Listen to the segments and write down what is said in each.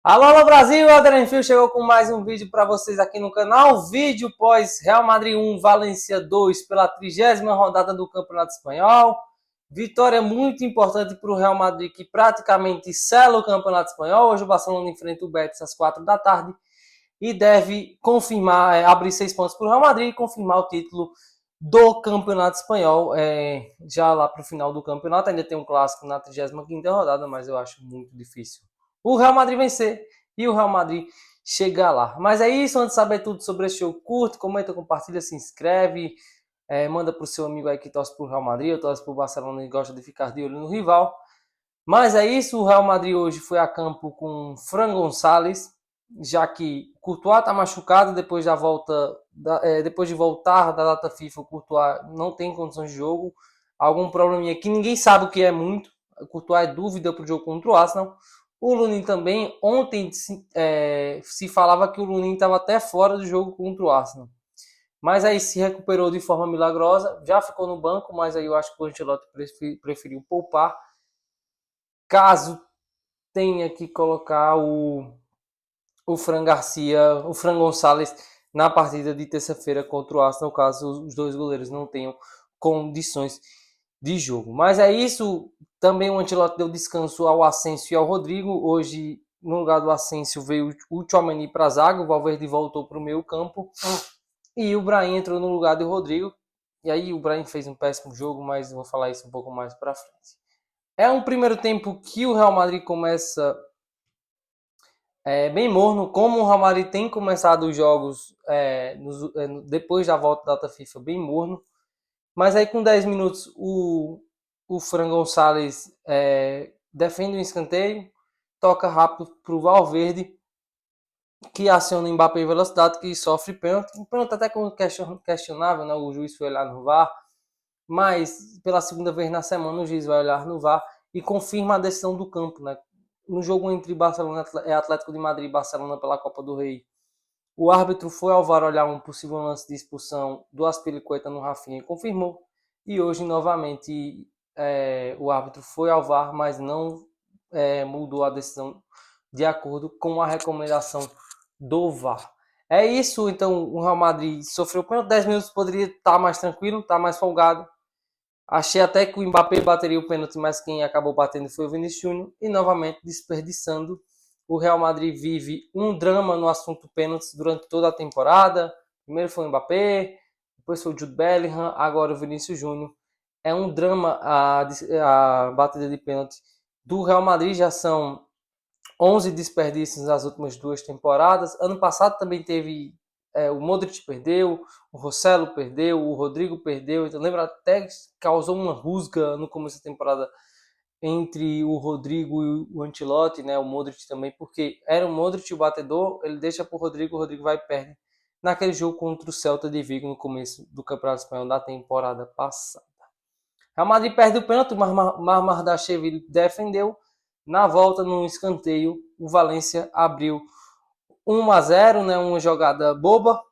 Alô Brasil, Adrian Fio chegou com mais um vídeo para vocês aqui no canal. Vídeo pós Real Madrid 1, Valência 2 pela 30ª rodada do Campeonato Espanhol. Vitória muito importante para o Real Madrid, que praticamente sela o Campeonato Espanhol. Hoje o Barcelona enfrenta o Betis às 4 da tarde e deve confirmar, abrir 6 pontos para o Real Madrid e confirmar o título do Campeonato Espanhol. Já lá para o final do campeonato, ainda tem um clássico na 35ª rodada, mas eu acho muito difícil o Real Madrid vencer e o Real Madrid chegar lá. Mas é isso, antes de saber tudo sobre esse jogo, curte, comenta, compartilha, se inscreve, manda pro seu amigo aí que torce pro Real Madrid, eu torço pro Barcelona e gosta de ficar de olho no rival. Mas é isso, o Real Madrid hoje foi a campo com Fran Gonçalves, já que Courtois está machucado depois da volta, depois de voltar da data FIFA, o Courtois não tem condições de jogo, algum probleminha que ninguém sabe o que é muito, o Courtois é dúvida para o jogo contra o Arsenal. O Lunin também, ontem se falava que o Lunin estava até fora do jogo contra o Arsenal. Mas aí se recuperou de forma milagrosa, já ficou no banco, mas aí eu acho que o Ancelotti preferiu poupar. Caso tenha que colocar o Fran Garcia, o Fran Gonçalves na partida de terça-feira contra o Arsenal, caso os dois goleiros não tenham condições de jogo. Mas é isso, também o Ancelotti deu descanso ao Asensio e ao Rodrigo. Hoje, no lugar do Asensio, veio o Tchouaméni para a zaga, o Valverde voltou para o meio campo e o Brahim entrou no lugar do Rodrigo. E aí o Brahim fez um péssimo jogo, mas vou falar isso um pouco mais para frente. É um primeiro tempo que o Real Madrid começa bem morno, como o Real Madrid tem começado os jogos depois da volta da data FIFA, bem morno. Mas aí com 10 minutos o Fran Gonçalves defende um escanteio, toca rápido para o Valverde, que aciona o Mbappé em velocidade, que sofre pênalti. Um pênalti até questionável, né? O juiz foi olhar no VAR, mas pela segunda vez na semana o juiz vai olhar no VAR e confirma a decisão do campo, né? No jogo entre Barcelona e Atlético de Madrid e Barcelona pela Copa do Rei, o árbitro foi ao VAR olhar um possível lance de expulsão do Azpilicueta no Rafinha e confirmou. E hoje, novamente, o árbitro foi ao VAR, mas não mudou a decisão de acordo com a recomendação do VAR. É isso, então o Real Madrid sofreu pênalti, 10 minutos poderia estar mais tranquilo, estar mais folgado. Achei até que o Mbappé bateria o pênalti, mas quem acabou batendo foi o Vinícius Júnior e novamente desperdiçando. O Real Madrid vive um drama no assunto pênaltis durante toda a temporada. Primeiro foi o Mbappé, depois foi o Jude Bellingham, agora o Vinícius Júnior. É um drama a batida de pênalti do Real Madrid, já são 11 desperdícios nas últimas duas temporadas. Ano passado também teve o Modric perdeu, o Rossello perdeu, o Rodrigo perdeu. Então lembra até que causou uma rusga no começo da temporada entre o Rodrigo e o Ancelotti, né? O Modric também, porque era o Modric o batedor, ele deixa para o Rodrigo vai e perde naquele jogo contra o Celta de Vigo no começo do Campeonato Espanhol da temporada passada. Real Madrid perde o pênalti, mas Mardashvili defendeu. Na volta, num escanteio, o Valência abriu 1-0, né? Uma jogada boba.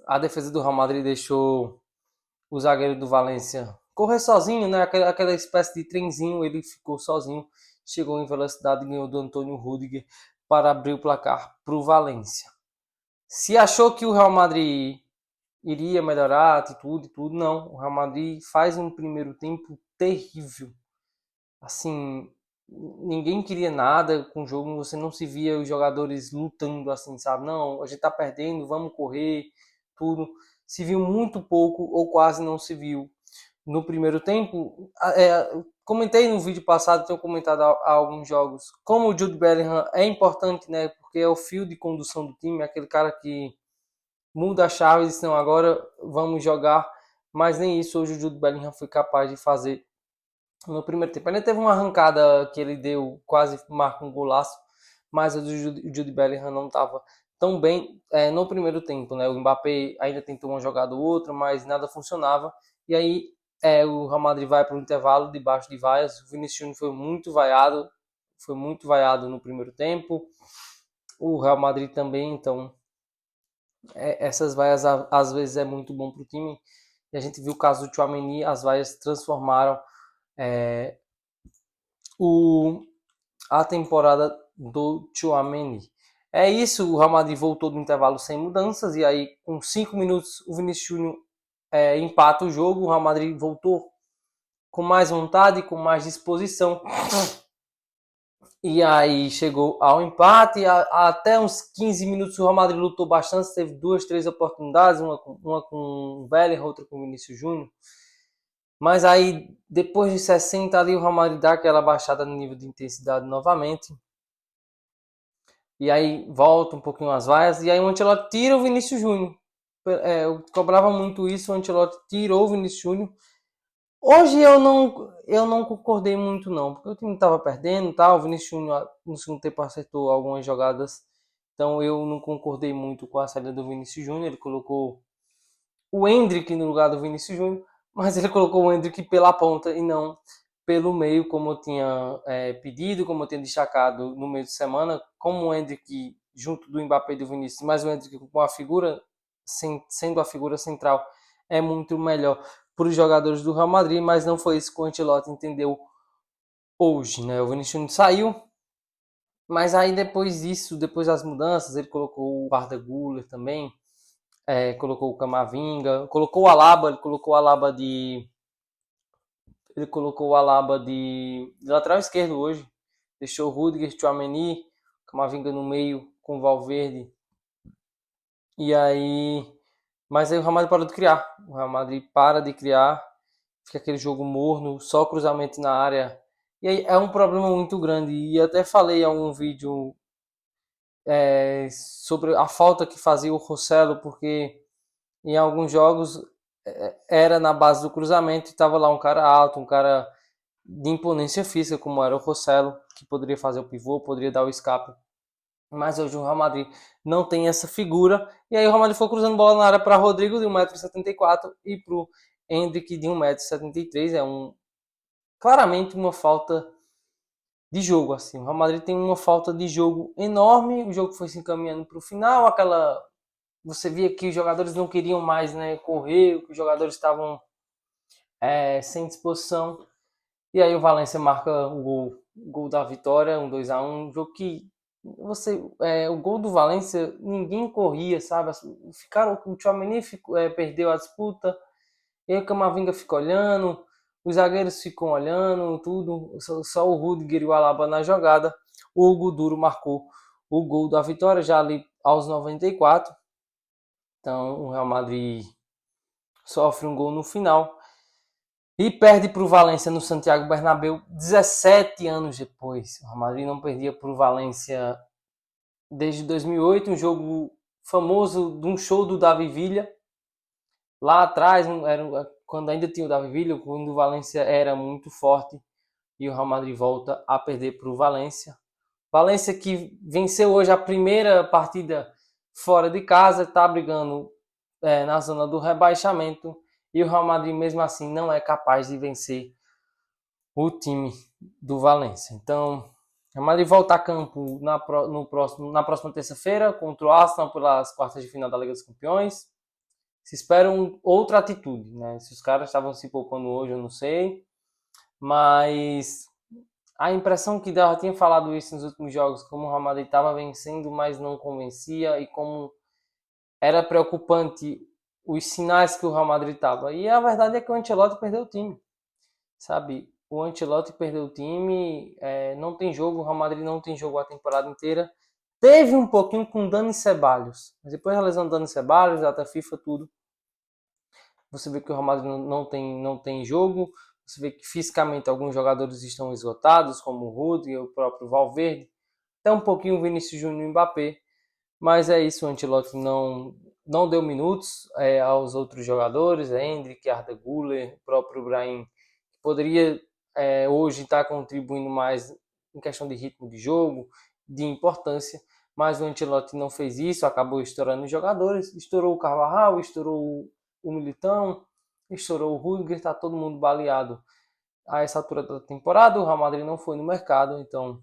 A defesa do Real Madrid deixou o zagueiro do Valência correr sozinho, né? Aquela espécie de trenzinho, ele ficou sozinho, chegou em velocidade e ganhou do Antônio Rüdiger para abrir o placar para o Valência. Se achou que o Real Madrid iria melhorar a atitude e tudo, não. O Real Madrid faz um primeiro tempo terrível. Assim, ninguém queria nada com o jogo, você não se via os jogadores lutando assim, sabe? Não, a gente tá perdendo, vamos correr, tudo. Se viu muito pouco ou quase não se viu no primeiro tempo. Comentei no vídeo passado, tenho comentado há alguns jogos, como o Jude Bellingham é importante, né? Porque é o fio de condução do time, é aquele cara que muda a chave e diz, não, agora vamos jogar. Mas nem isso hoje o Jude Bellingham foi capaz de fazer no primeiro tempo. Ainda teve uma arrancada que ele deu, quase marca um golaço, mas o Jude Bellingham não estava tão bem no primeiro tempo, né? O Mbappé ainda tentou uma jogada ou outra, mas nada funcionava. E aí o Real Madrid vai para o intervalo debaixo de vaias. O Vinícius Júnior foi muito vaiado no primeiro tempo. O Real Madrid também, então essas vaias às vezes é muito bom para o time. E a gente viu o caso do Tchouaméni, as vaias transformaram a temporada do Tchouaméni. É isso, o Real Madrid voltou do intervalo sem mudanças, e aí com 5 minutos o Vinícius Júnior empata o jogo, o Real Madrid voltou com mais vontade, com mais disposição, e aí chegou ao empate, até uns 15 minutos o Real Madrid lutou bastante, teve 2, 3 oportunidades, uma com o Bellingham, outra com o Vinícius Júnior, mas aí depois de 60 ali o Real Madrid dá aquela baixada no nível de intensidade novamente, e aí volta um pouquinho as vaias, e aí o Ancelotti tira o Vinícius Júnior. Eu cobrava muito isso, o Ancelotti tirou o Vinícius Júnior. Hoje eu não concordei muito não, porque o time estava perdendo, tá? O Vinícius Júnior no segundo tempo acertou algumas jogadas, então eu não concordei muito com a saída do Vinícius Júnior. Ele colocou o Endrick no lugar do Vinícius Júnior, mas ele colocou o Endrick pela ponta e não pelo meio, como eu tinha pedido, como eu tinha destacado no meio de semana, como o Endrick junto do Mbappé e do Vinícius, mas o Endrick com a figura, sendo a figura central, é muito melhor para os jogadores do Real Madrid, mas não foi isso que o Ancelotti entendeu hoje, né? O Vinícius Júnior saiu, mas aí depois disso, depois das mudanças, ele colocou o Arda Güler também, colocou o Camavinga, colocou o Alaba, ele colocou o Alaba de lateral esquerdo hoje, deixou o Rudiger, Tchouaméni, Camavinga no meio com o Valverde, e aí, mas aí o Real Madrid parou de criar, o Real Madrid para de criar, fica aquele jogo morno, só cruzamento na área, e aí é um problema muito grande, e até falei em algum vídeo sobre a falta que fazia o Rossello, porque em alguns jogos era na base do cruzamento e estava lá um cara alto, um cara de imponência física, como era o Rossello, que poderia fazer o pivô, poderia dar o escape. Mas hoje o Real Madrid não tem essa figura. E aí o Real Madrid foi cruzando bola na área para Rodrigo de 1,74 m e para o Endrick de 1,73 m. Claramente uma falta de jogo. Assim. O Real Madrid tem uma falta de jogo enorme. O jogo foi se encaminhando para o final. Você via que os jogadores não queriam mais, né, correr, que os jogadores estavam sem disposição. E aí o Valencia marca o gol da vitória, 2-1, um jogo que o gol do Valencia, ninguém corria, sabe? O Tchouaméni perdeu a disputa, e aí o Camavinga fica olhando, os zagueiros ficam olhando, tudo, só o Rudiger e o Alaba na jogada. O Hugo Duro marcou o gol da vitória já ali aos 94. Então o Real Madrid sofre um gol no final e perde para o Valencia no Santiago Bernabéu 17 anos depois. O Real Madrid não perdia para o Valencia desde 2008, um jogo famoso de um show do Davi Villa. Lá atrás, quando ainda tinha o Davi Villa, quando o Valencia era muito forte, e o Real Madrid volta a perder para o Valencia. Valencia que venceu hoje a primeira partida fora de casa, está brigando na zona do rebaixamento, e o Real Madrid mesmo assim não é capaz de vencer o time do Valencia. Então, o Real Madrid volta a campo na próxima terça-feira contra o Arsenal pelas quartas de final da Liga dos Campeões. Se espera outra atitude, né? Se os caras estavam se poupando hoje, eu não sei. Mas a impressão que dá, eu tinha falado isso nos últimos jogos, como o Real Madrid estava vencendo, mas não convencia, e como era preocupante os sinais que o Real Madrid estava. E a verdade é que o Ancelotti perdeu o time, sabe? O Ancelotti perdeu o time, não tem jogo, o Real Madrid não tem jogo a temporada inteira. Teve um pouquinho com Dani Ceballos, mas depois da lesão do Dani Ceballos, data FIFA, tudo, você vê que o Real Madrid não tem jogo, você vê que fisicamente alguns jogadores estão esgotados, como o Rudiger, o próprio Valverde, até um pouquinho o Vinícius Júnior e o Mbappé, mas é isso, o Ancelotti não deu minutos aos outros jogadores, Endrick, Arda Güler, o próprio Brahim, que poderia hoje estar contribuindo mais em questão de ritmo de jogo, de importância, mas o Ancelotti não fez isso, acabou estourando os jogadores, estourou o Carvajal, estourou o Militão, estourou o Rudiger, está todo mundo baleado a essa altura da temporada. O Real Madrid não foi no mercado, então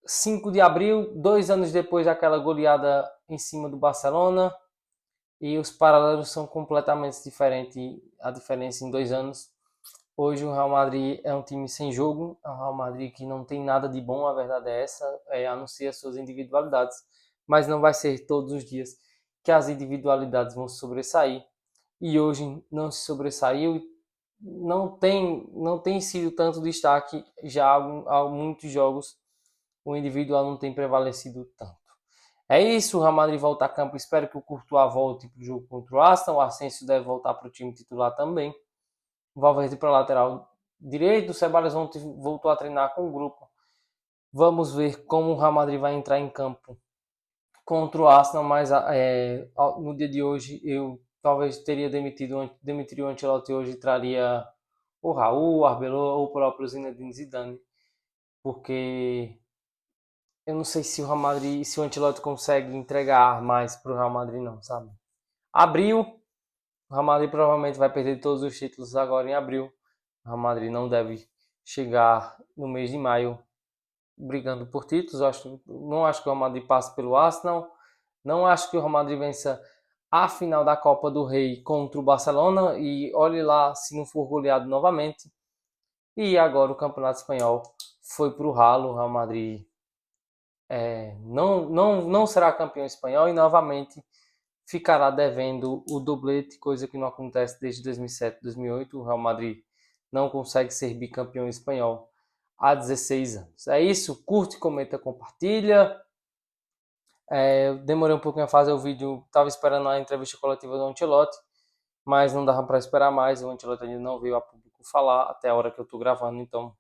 5 de abril, 2 anos depois daquela goleada em cima do Barcelona, e os paralelos são completamente diferentes, a diferença em 2 anos Hoje o Real Madrid é um time sem jogo, é um Real Madrid que não tem nada de bom, a verdade é essa, a não ser as suas individualidades, mas não vai ser todos os dias que as individualidades vão sobressair. E hoje não se sobressaiu, não tem sido tanto destaque já há muitos jogos, o individual não tem prevalecido tanto. É isso, o Real Madrid volta a campo, espero que o Courtois volte para o jogo contra o Aston, o Asensio deve voltar para o time titular também. O Valverde para a lateral direito, o Ceballos voltou a treinar com o grupo. Vamos ver como o Real Madrid vai entrar em campo contra o Arsenal, mas no dia de hoje eu talvez demitiria o Ancelotti hoje e traria o Raul, o Arbeloa ou o próprio Zinedine Zidane, porque eu não sei se o Real Madrid, se o Ancelotti consegue entregar mais para o Real Madrid não, sabe? Abril, o Real Madrid provavelmente vai perder todos os títulos agora em abril. O Real Madrid não deve chegar no mês de maio brigando por títulos. Não acho que o Real Madrid passe pelo Arsenal. Não acho que o Real Madrid vença a final da Copa do Rei contra o Barcelona. E olhe lá se não for goleado novamente. E agora o Campeonato Espanhol foi para o ralo. O Real Madrid não será campeão espanhol e novamente ficará devendo o doblete, coisa que não acontece desde 2007, 2008. O Real Madrid não consegue ser bicampeão espanhol há 16 anos. É isso, curte, comenta, compartilha. Demorei um pouquinho a fazer o vídeo, estava esperando a entrevista coletiva do Ancelotti, mas não dava para esperar mais. O Ancelotti ainda não veio a público falar até a hora que eu estou gravando, então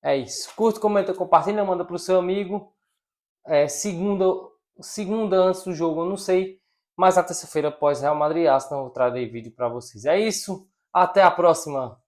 é isso. Curte, comenta, compartilha, manda para o seu amigo. Segunda antes do jogo, eu não sei. Mas na terça-feira, após Real Madrid e Arsenal, eu trarei vídeo para vocês. É isso. Até a próxima.